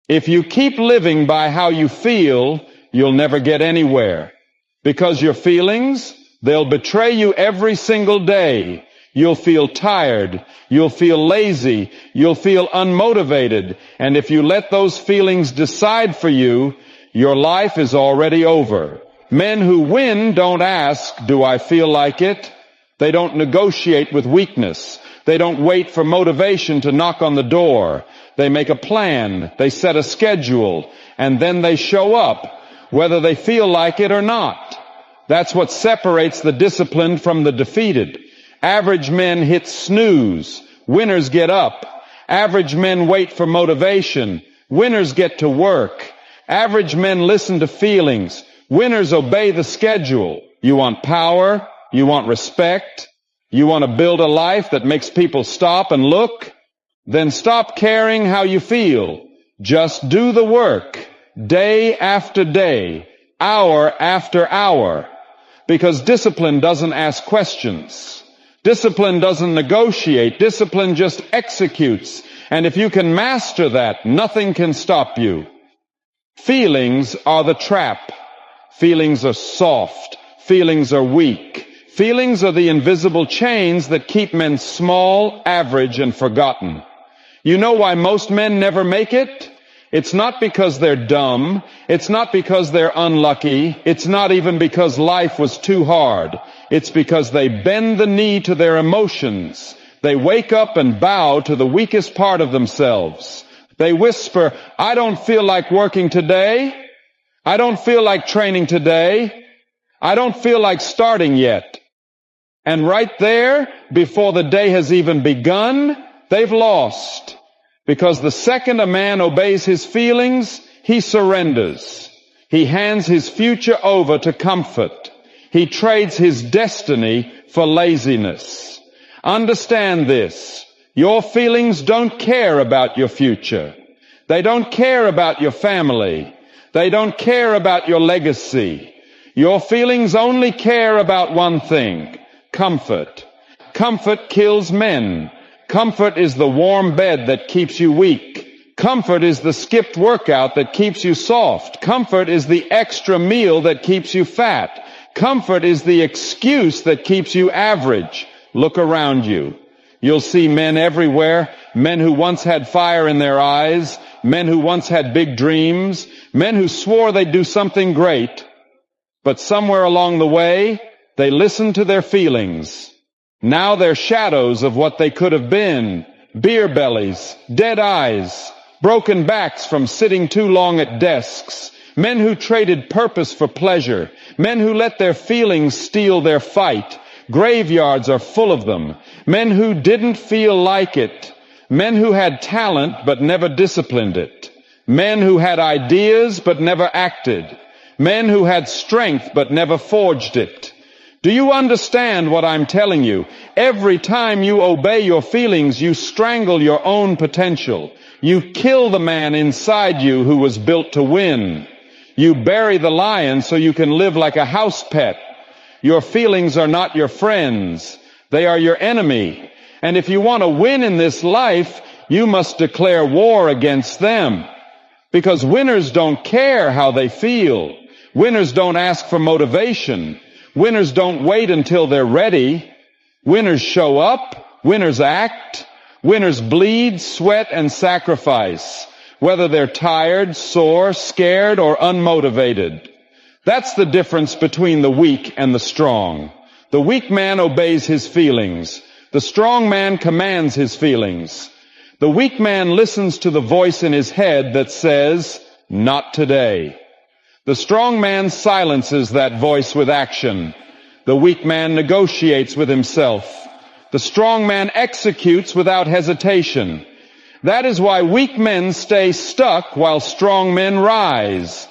If you keep living by how you feel, you'll never get anywhere. Because your feelings, they'll betray you every single day. You'll feel tired. You'll feel lazy. You'll feel unmotivated. And if you let those feelings decide for you, your life is already over. Men who win don't ask, do I feel like it? They don't negotiate with weakness. They don't wait for motivation to knock on the door. They make a plan. They set a schedule. And then they show up, whether they feel like it or not. That's what separates the disciplined from the defeated. Average men hit snooze. Winners get up. Average men wait for motivation. Winners get to work. Average men listen to feelings. Winners obey the schedule. You want power? You want respect? You want to build a life that makes people stop and look? Then stop caring how you feel. Just do the work, day after day, hour after hour. Because discipline doesn't ask questions. Discipline doesn't negotiate. Discipline just executes. And if you can master that, nothing can stop you. Feelings are the trap. Feelings are soft. Feelings are weak. Feelings are the invisible chains that keep men small, average, and forgotten. You know why most men never make it? It's not because they're dumb. It's not because they're unlucky. It's not even because life was too hard. It's because they bend the knee to their emotions. They wake up and bow to the weakest part of themselves. They whisper, I don't feel like working today. I don't feel like training today. I don't feel like starting yet. And right there, before the day has even begun, they've lost. Because the second a man obeys his feelings, he surrenders. He hands his future over to comfort. He trades his destiny for laziness. Understand this. Your feelings don't care about your future. They don't care about your family. They don't care about your legacy. Your feelings only care about one thing, comfort. Comfort kills men. Comfort is the warm bed that keeps you weak. Comfort is the skipped workout that keeps you soft. Comfort is the extra meal that keeps you fat. Comfort is the excuse that keeps you average. Look around you. You'll see men everywhere, men who once had fire in their eyes, men who once had big dreams, men who swore they'd do something great. But somewhere along the way, they listened to their feelings. Now they're shadows of what they could have been. Beer bellies, dead eyes, broken backs from sitting too long at desks. Men who traded purpose for pleasure. Men who let their feelings steal their fight. Graveyards are full of them. Men who didn't feel like it. Men who had talent but never disciplined it. Men who had ideas but never acted. Men who had strength but never forged it. Do you understand what I'm telling you? Every time you obey your feelings, you strangle your own potential. You kill the man inside you who was built to win. You bury the lion so you can live like a house pet. Your feelings are not your friends. They are your enemy. And if you want to win in this life, you must declare war against them. Because winners don't care how they feel. Winners don't ask for motivation. Winners don't wait until they're ready. Winners show up. Winners act. Winners bleed, sweat, and sacrifice, whether they're tired, sore, scared, or unmotivated. That's the difference between the weak and the strong. The weak man obeys his feelings. The strong man commands his feelings. The weak man listens to the voice in his head that says, not today. The strong man silences that voice with action. The weak man negotiates with himself. The strong man executes without hesitation. That is why weak men stay stuck while strong men rise.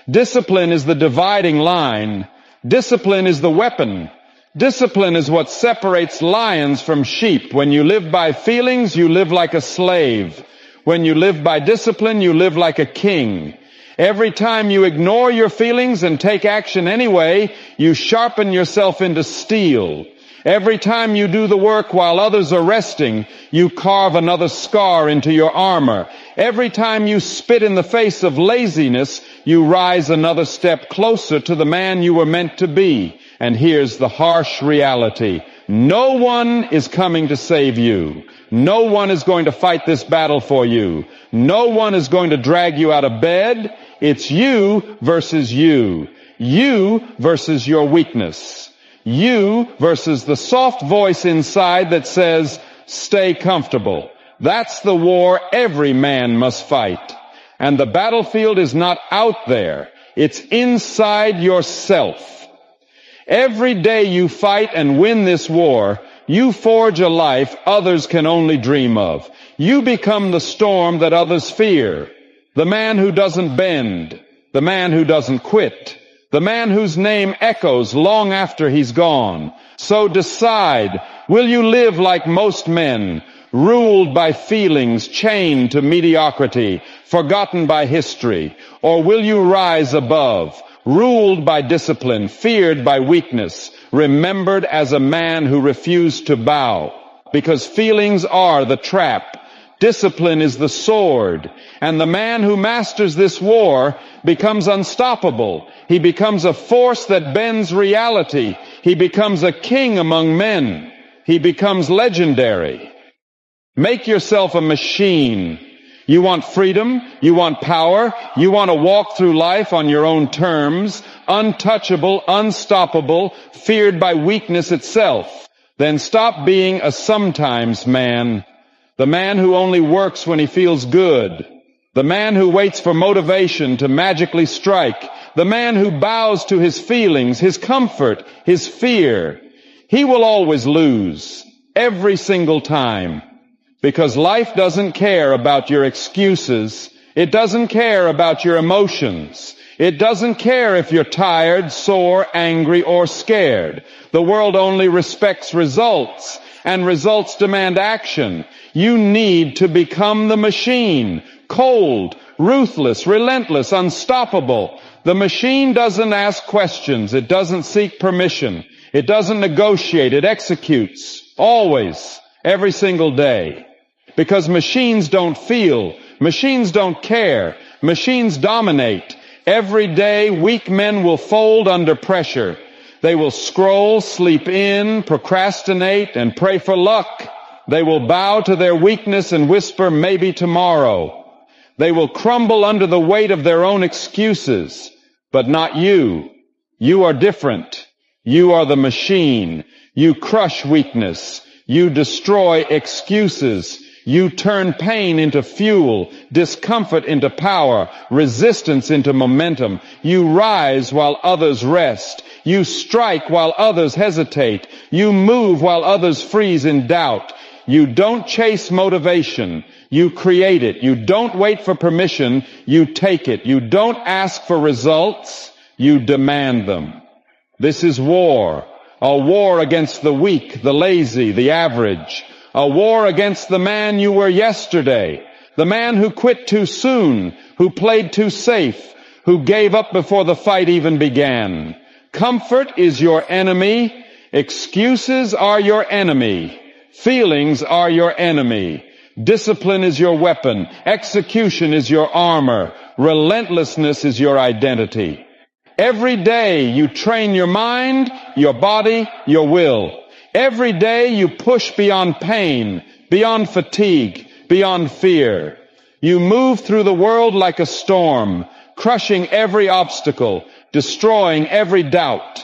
Discipline is the dividing line. Discipline is the weapon. Discipline is what separates lions from sheep. When you live by feelings, you live like a slave. When you live by discipline, you live like a king. Every time you ignore your feelings and take action anyway, you sharpen yourself into steel. Every time you do the work while others are resting, you carve another scar into your armor. Every time you spit in the face of laziness, you rise another step closer to the man you were meant to be. And here's the harsh reality. No one is coming to save you. No one is going to fight this battle for you. No one is going to drag you out of bed. It's you versus you. You versus your weakness. You versus the soft voice inside that says, stay comfortable. That's the war every man must fight. And the battlefield is not out there. It's inside yourself. Every day you fight and win this war, you forge a life others can only dream of. You become the storm that others fear. The man who doesn't bend. The man who doesn't quit. The man whose name echoes long after he's gone. So decide, will you live like most men, ruled by feelings, chained to mediocrity, forgotten by history? Or will you rise above, ruled by discipline, feared by weakness, remembered as a man who refused to bow? Because feelings are the trap. Discipline is the sword, and the man who masters this war becomes unstoppable. He becomes a force that bends reality. He becomes a king among men. He becomes legendary. Make yourself a machine. You want freedom, you want power, you want to walk through life on your own terms, untouchable, unstoppable, feared by weakness itself. Then stop being a sometimes man. The man who only works when he feels good. The man who waits for motivation to magically strike. The man who bows to his feelings, his comfort, his fear. He will always lose, every single time. Because life doesn't care about your excuses. It doesn't care about your emotions. It doesn't care if you're tired, sore, angry, or scared. The world only respects results. And results demand action. You need to become the machine. Cold, ruthless, relentless, unstoppable. The machine doesn't ask questions. It doesn't seek permission. It doesn't negotiate. It executes. Always. Every single day. Because machines don't feel. Machines don't care. Machines dominate. Every day, weak men will fold under pressure. They will scroll, sleep in, procrastinate, and pray for luck. They will bow to their weakness and whisper, maybe tomorrow. They will crumble under the weight of their own excuses. But not you. You are different. You are the machine. You crush weakness. You destroy excuses. You turn pain into fuel, discomfort into power, resistance into momentum. You rise while others rest. You strike while others hesitate. You move while others freeze in doubt. You don't chase motivation. You create it. You don't wait for permission. You take it. You don't ask for results. You demand them. This is war. A war against the weak, the lazy, the average. A war against the man you were yesterday. The man who quit too soon, who played too safe, who gave up before the fight even began. Comfort is your enemy. Excuses are your enemy. Feelings are your enemy. Discipline is your weapon. Execution is your armor. Relentlessness is your identity. Every day you train your mind, your body, your will. Every day you push beyond pain, beyond fatigue, beyond fear. You move through the world like a storm, crushing every obstacle, destroying every doubt.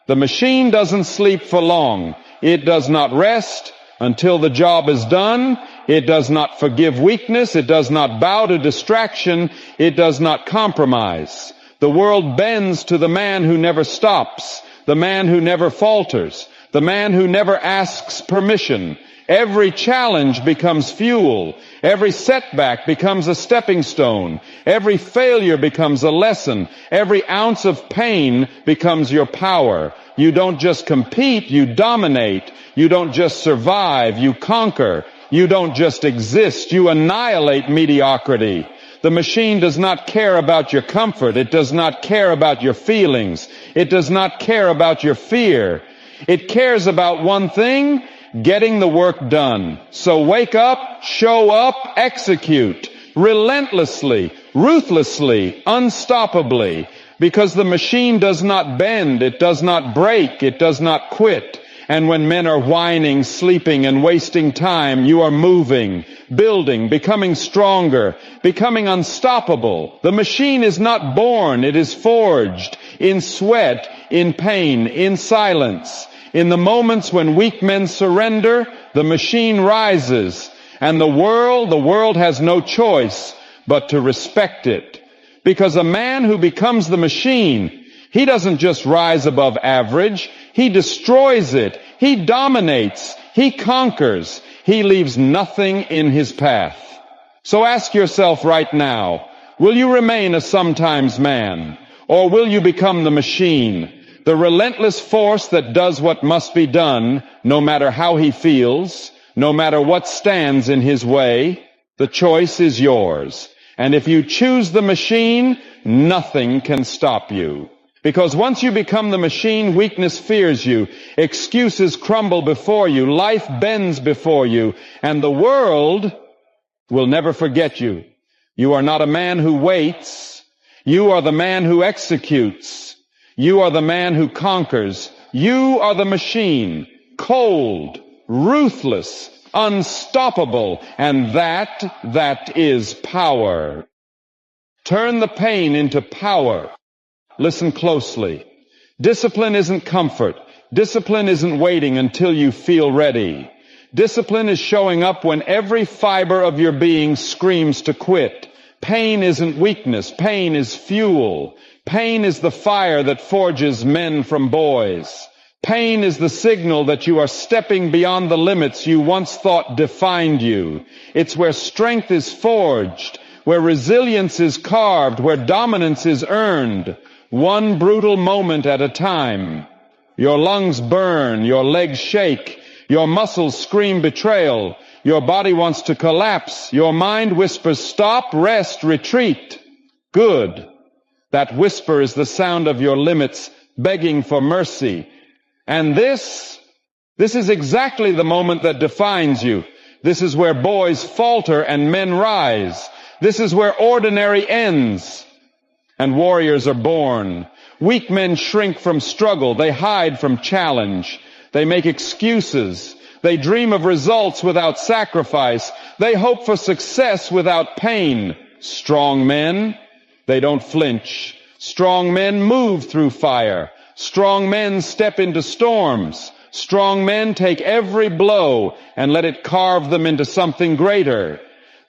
The machine doesn't sleep for long. It does not rest until the job is done. It does not forgive weakness. It does not bow to distraction. It does not compromise. The world bends to the man who never stops, the man who never falters, the man who never asks permission. Every challenge becomes fuel. Every setback becomes a stepping stone. Every failure becomes a lesson. Every ounce of pain becomes your power. You don't just compete, you dominate. You don't just survive, you conquer. You don't just exist, you annihilate mediocrity. The machine does not care about your comfort. It does not care about your feelings. It does not care about your fear. It cares about one thing, getting the work done. So wake up, show up, execute, relentlessly, ruthlessly, unstoppably, because the machine does not bend, it does not break, it does not quit. And when men are whining, sleeping, and wasting time, you are moving, building, becoming stronger, becoming unstoppable. The machine is not born, it is forged in sweat, in pain, in silence. In the moments when weak men surrender, the machine rises, and the world has no choice but to respect it. Because a man who becomes the machine, he doesn't just rise above average, he destroys it, he dominates, he conquers, he leaves nothing in his path. So ask yourself right now, will you remain a sometimes man, or will you become the machine, the relentless force that does what must be done, no matter how he feels, no matter what stands in his way? The choice is yours. And if you choose the machine, nothing can stop you. Because once you become the machine, weakness fears you, excuses crumble before you, life bends before you, and the world will never forget you. You are not a man who waits. You are the man who executes. You are the man who conquers. You are the machine, cold, ruthless, unstoppable, and that is power. Turn the pain into power. Listen closely. Discipline isn't comfort. Discipline isn't waiting until you feel ready. Discipline is showing up when every fiber of your being screams to quit. Pain isn't weakness. Pain is fuel. Pain is the fire that forges men from boys. Pain is the signal that you are stepping beyond the limits you once thought defined you. It's where strength is forged, where resilience is carved, where dominance is earned. One brutal moment at a time. Your lungs burn, your legs shake, your muscles scream betrayal, your body wants to collapse, your mind whispers stop, rest, retreat. Good. That whisper is the sound of your limits begging for mercy. And this is exactly the moment that defines you. This is where boys falter and men rise. This is where ordinary ends and warriors are born. Weak men shrink from struggle. They hide from challenge. They make excuses. They dream of results without sacrifice. They hope for success without pain. Strong men, they don't flinch. Strong men move through fire. Strong men step into storms. Strong men take every blow and let it carve them into something greater.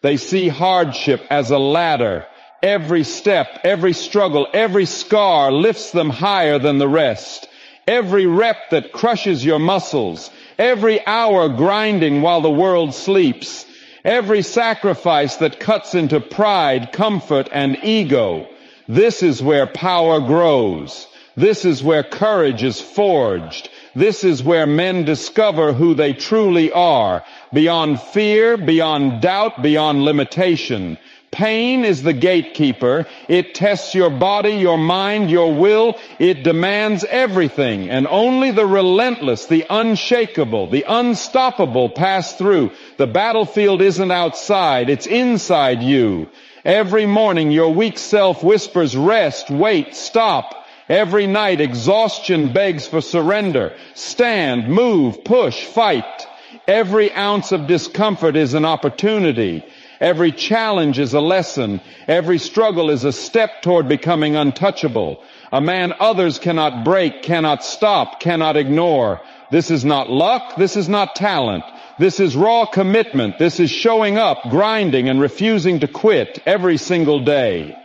They see hardship as a ladder. Every step, every struggle, every scar lifts them higher than the rest. Every rep that crushes your muscles, every hour grinding while the world sleeps, every sacrifice that cuts into pride, comfort, and ego. This is where power grows. This is where courage is forged. This is where men discover who they truly are, beyond fear, beyond doubt, beyond limitation. Pain is the gatekeeper. It tests your body, your mind, your will. It demands everything, and only the relentless, the unshakable, the unstoppable pass through. The battlefield isn't outside, it's inside you. Every morning your weak self whispers, rest, wait, stop. Every night exhaustion begs for surrender. Stand, move, push, fight. Every ounce of discomfort is an opportunity. Every challenge is a lesson. Every struggle is a step toward becoming untouchable. A man others cannot break, cannot stop, cannot ignore. This is not luck. This is not talent. This is raw commitment. This is showing up, grinding, and refusing to quit every single day.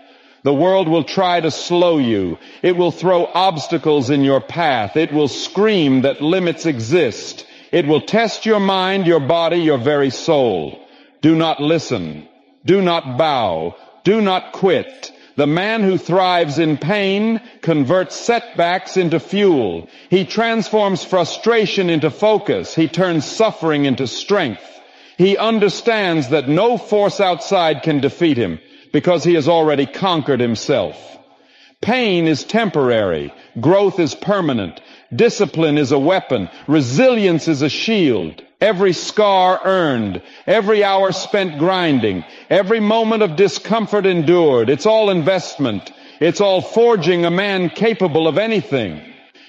The world will try to slow you. It will throw obstacles in your path. It will scream that limits exist. It will test your mind, your body, your very soul. Do not listen. Do not bow. Do not quit. The man who thrives in pain converts setbacks into fuel. He transforms frustration into focus. He turns suffering into strength. He understands that no force outside can defeat him because he has already conquered himself. Pain is temporary. Growth is permanent. Discipline is a weapon. Resilience is a shield. Every scar earned, every hour spent grinding, every moment of discomfort endured, it's all investment. It's all forging a man capable of anything.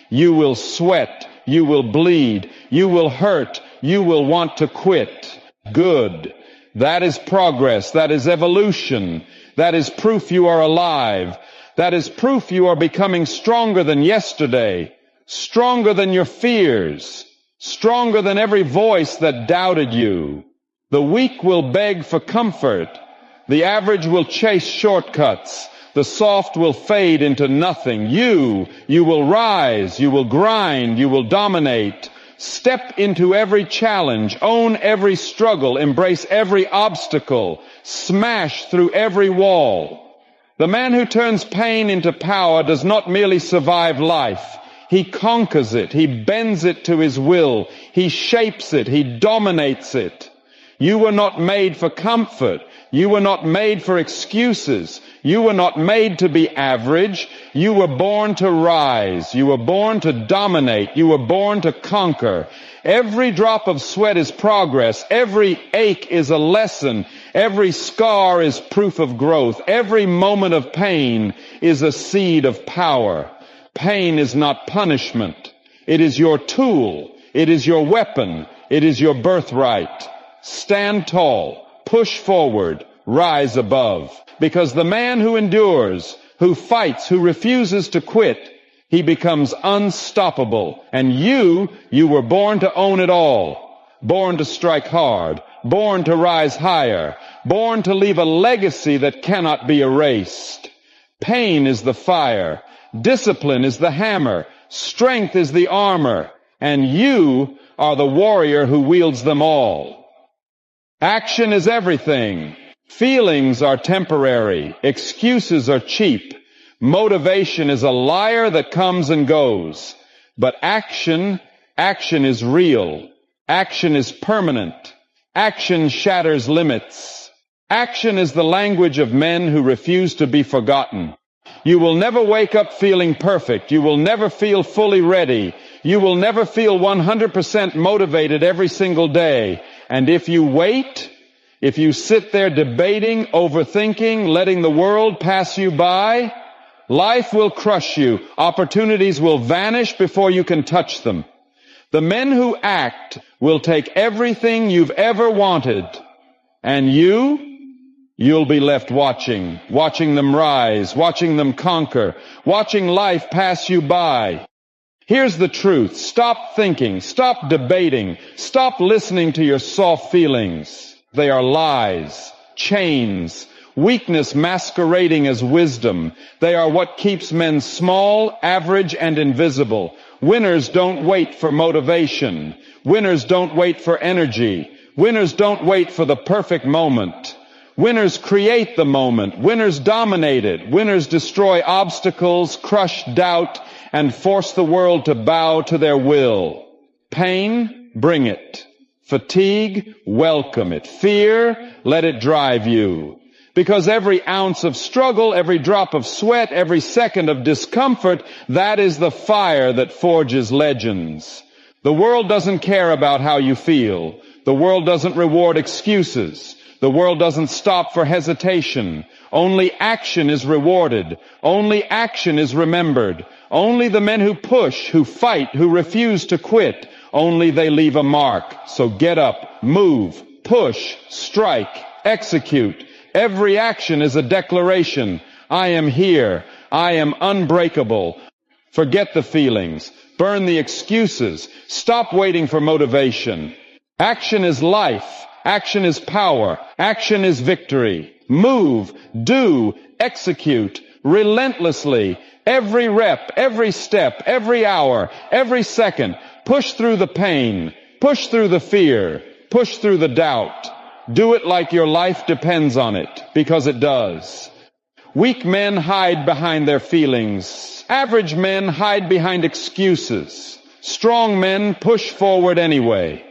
You will sweat. You will bleed. You will hurt. You will want to quit. Good. That is progress. That is evolution. That is proof you are alive. That is proof you are becoming stronger than yesterday, stronger than your fears, stronger than every voice that doubted you. The weak will beg for comfort. The average will chase shortcuts. The soft will fade into nothing. You will rise. You will grind. You will dominate. Step into every challenge. Own every struggle. Embrace every obstacle. Smash through every wall. The man who turns pain into power does not merely survive life. He conquers it. He bends it to his will. He shapes it. He dominates it. You were not made for comfort. You were not made for excuses. You were not made to be average. You were born to rise. You were born to dominate. You were born to conquer. Every drop of sweat is progress. Every ache is a lesson. Every scar is proof of growth. Every moment of pain is a seed of power. Pain is not punishment. It is your tool. It is your weapon. It is your birthright. Stand tall. Push forward. Rise above. Because the man who endures, who fights, who refuses to quit, he becomes unstoppable. And you were born to own it all. Born to strike hard. Born to rise higher. Born to leave a legacy that cannot be erased. Pain is the fire. Discipline is the hammer. Strength is the armor. And you are the warrior who wields them all. Action is everything. Feelings are temporary. Excuses are cheap. Motivation is a liar that comes and goes. But action is real. Action is permanent. Action shatters limits. Action is the language of men who refuse to be forgotten. You will never wake up feeling perfect. You will never feel fully ready. You will never feel 100% motivated every single day. And if you wait, if you sit there debating, overthinking, letting the world pass you by, life will crush you. Opportunities will vanish before you can touch them. The men who act will take everything you've ever wanted, and you'll be left watching them rise, watching them conquer, watching life pass you by. Here's the truth. Stop thinking. Stop debating. Stop listening to your soft feelings. They are lies, chains, weakness masquerading as wisdom. They are what keeps men small, average, and invisible. Winners don't wait for motivation. Winners don't wait for energy. Winners don't wait for the perfect moment. Winners create the moment. Winners dominate it. Winners destroy obstacles, crush doubt, and force the world to bow to their will. Pain, bring it. Fatigue, welcome it. Fear, let it drive you. Because every ounce of struggle, every drop of sweat, every second of discomfort, that is the fire that forges legends. The world doesn't care about how you feel. The world doesn't reward excuses. The world doesn't stop for hesitation. Only action is rewarded. Only action is remembered. Only the men who push, who fight, who refuse to quit, only they leave a mark. So get up, move, push, strike, execute. Every action is a declaration. I am here. I am unbreakable. Forget the feelings. Burn the excuses. Stop waiting for motivation. Action is life. Action is power. Action is victory. Move, do, execute, relentlessly. Every rep, every step, every hour, every second. Push through the pain. Push through the fear. Push through the doubt. Do it like your life depends on it, because it does. Weak men hide behind their feelings. Average men hide behind excuses. Strong men push forward anyway.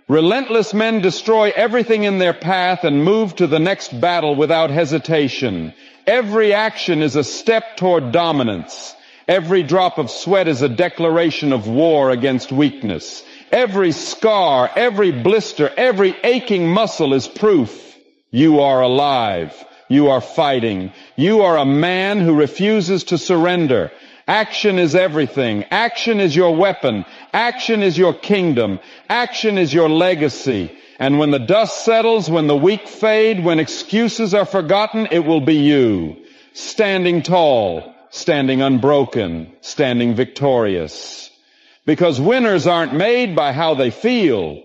Relentless men destroy everything in their path and move to the next battle without hesitation. Every action is a step toward dominance. Every drop of sweat is a declaration of war against weakness. Every scar, every blister, every aching muscle is proof you are alive. You are fighting. You are a man who refuses to surrender. Action is everything. Action is your weapon. Action is your kingdom. Action is your legacy. And when the dust settles, when the weak fade, when excuses are forgotten, it will be you, standing tall, standing unbroken, standing victorious. Because winners aren't made by how they feel.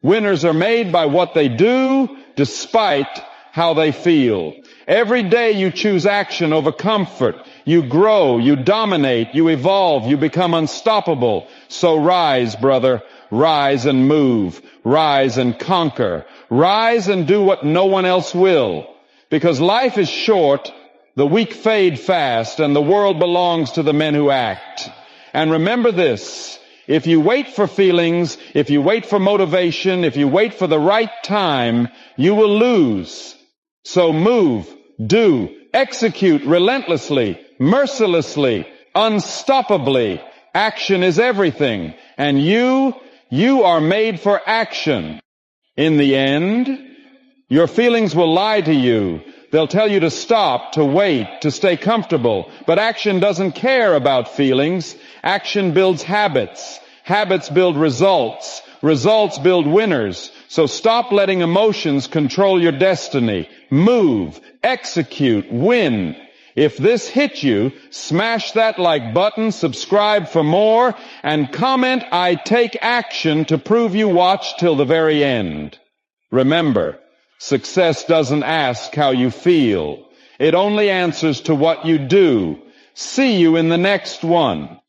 Winners are made by what they do despite how they feel. Every day you choose action over comfort. You grow, you dominate, you evolve, you become unstoppable. So rise, brother, rise and move, rise and conquer, rise and do what no one else will. Because life is short, the weak fade fast, and the world belongs to the men who act. And remember this, if you wait for feelings, if you wait for motivation, if you wait for the right time, you will lose. So move, do, execute relentlessly, mercilessly, unstoppably. Action is everything. And you are made for action. In the end, your feelings will lie to you. They'll tell you to stop, to wait, to stay comfortable. But action doesn't care about feelings. Action builds habits. Habits build results. Results build winners. So stop letting emotions control your destiny. Move, execute, win. If this hit you, smash that like button, subscribe for more, and comment, "I take action," to prove you watched till the very end. Remember, success doesn't ask how you feel. It only answers to what you do. See you in the next one.